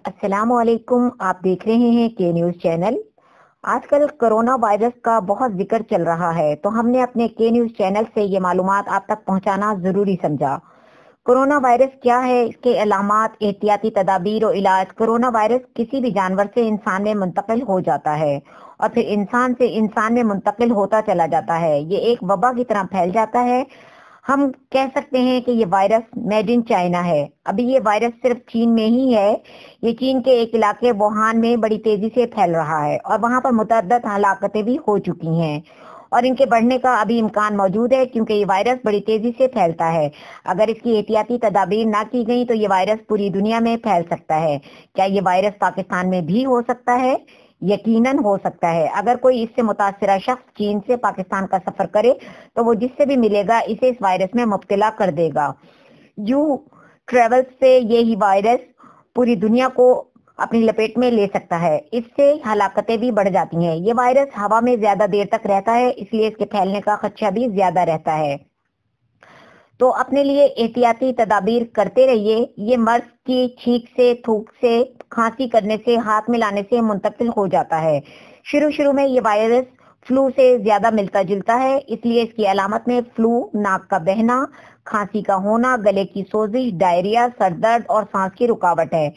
अस्सलामु अलैकुम। आप देख रहे हैं के न्यूज़ चैनल। आजकल कोरोना वायरस का बहुत जिक्र चल रहा है, तो हमने अपने के न्यूज़ चैनल से ये मालूमात आप तक पहुंचाना जरूरी समझा। कोरोना वायरस क्या है, इसके अलामात, एहतियाती तदाबीर और इलाज। कोरोना वायरस किसी भी जानवर से इंसान में मुंतकिल हो जाता है और फिर इंसान से इंसान में मुंतकिल होता चला जाता है। ये एक वबा की तरह फैल जाता है। हम कह सकते हैं कि ये वायरस मेड इन चाइना है। अभी ये वायरस सिर्फ चीन में ही है। ये चीन के एक इलाके वुहान में बड़ी तेजी से फैल रहा है और वहां पर मुतअद्दिद हलाकतें भी हो चुकी हैं और इनके बढ़ने का अभी इम्कान मौजूद है, क्योंकि ये वायरस बड़ी तेजी से फैलता है। अगर इसकी एहतियाती तदाबीर ना की गई तो ये वायरस पूरी दुनिया में फैल सकता है। क्या ये वायरस पाकिस्तान में भी हो सकता है? यकीनन हो सकता है। अगर कोई इससे मुतासिरा शख्स चीन से पाकिस्तान का सफर करे तो वो जिससे भी मिलेगा इसे इस वायरस में मुब्तला कर देगा। यू ट्रेवल से यही वायरस पूरी दुनिया को अपनी लपेट में ले सकता है। इससे हलाकतें भी बढ़ जाती हैं। ये वायरस हवा में ज्यादा देर तक रहता है, इसलिए इसके फैलने का खदशा भी ज्यादा रहता है। तो अपने लिए एहतियाती तदाबीर करते रहिए। ये मर्ज की छींक से, थूक से, खांसी करने से, हाथ मिलाने से मुंतकिल हो जाता है। शुरू में ये वायरस फ्लू से ज्यादा मिलता जुलता है, इसलिए इसकी अलामत में फ्लू, नाक का बहना, खांसी का होना, गले की सोजिश, डायरिया, सर दर्द और सांस की रुकावट है।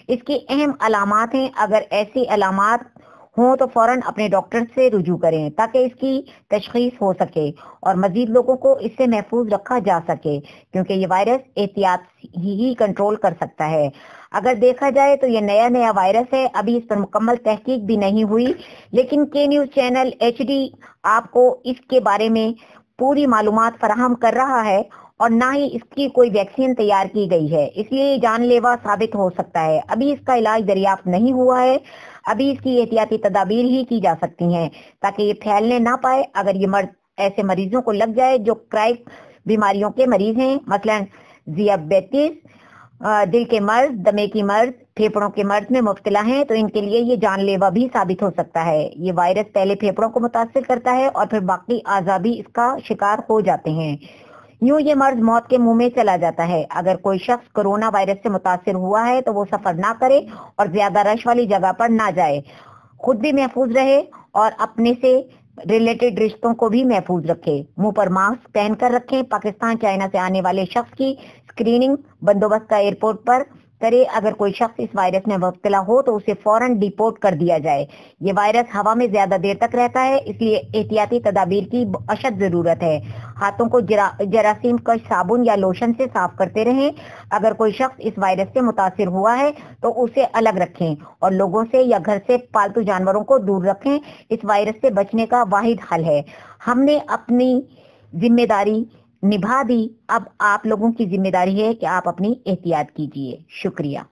इसकी अहम अलामत हैं। अगर ऐसी अलामत हो तो फौरन अपने डॉक्टर से रुजू करें ताकि इसकी तशखीस हो सके और मजीद लोगों को इससे महफूज रखा जा सके, क्योंकि ये वायरस एहतियात ही कंट्रोल कर सकता है। अगर देखा जाए तो ये नया वायरस है। अभी इस पर मुकम्मल तहकीक भी नहीं हुई, लेकिन के न्यूज़ चैनल HD आपको इसके बारे में पूरी मालूमात फराहम कर रहा है और ना ही इसकी कोई वैक्सीन तैयार की गई है, इसलिए ये जानलेवा साबित हो सकता है। अभी इसका इलाज दरियाफ्त नहीं हुआ है। अभी इसकी एहतियाती तदाबीर ही की जा सकती हैं ताकि ये फैलने ना पाए। अगर ये मर्ज ऐसे मरीजों को लग जाए जो क्राइक बीमारियों के मरीज हैं, मसलन ज़ियाबेतिस, दिल के मर्ज, दमे की मर्ज, फेफड़ों के मर्ज में मुब्तला हैं, तो इनके लिए ये जानलेवा भी साबित हो सकता है। ये वायरस पहले फेफड़ों को मुतासिर करता है और फिर बाकी आज़ा भी इसका शिकार हो जाते हैं। यूं ये मर्ज मौत के मुंह में चला जाता है। अगर कोई शख्स कोरोना वायरस से मुतासिर हुआ है तो वो सफर ना करे और ज्यादा रश वाली जगह पर ना जाए। खुद भी महफूज रहे और अपने से रिलेटेड रिश्तों को भी महफूज रखे। मुंह पर मास्क पहनकर रखें। पाकिस्तान चाइना से आने वाले शख्स की स्क्रीनिंग बंदोबस्त का एयरपोर्ट पर करे। अगर कोई शख्स इस वायरस में मुब्तला हो तो उसे फौरन डिपोर्ट कर दिया जाए। ये वायरस हवा में ज्यादा देर तक रहता है, इसलिए एहतियाती तदाबीर की अशद जरूरत है। हाथों को जरासीम कश साबुन या लोशन से साफ करते रहें। अगर कोई शख्स इस वायरस से मुतासिर हुआ है तो उसे अलग रखें और लोगों से या घर से पालतू जानवरों को दूर रखें। इस वायरस से बचने का वाहिद हल है। हमने अपनी जिम्मेदारी निभा दी, अब आप लोगों की जिम्मेदारी है कि आप अपनी एहतियात कीजिए। शुक्रिया।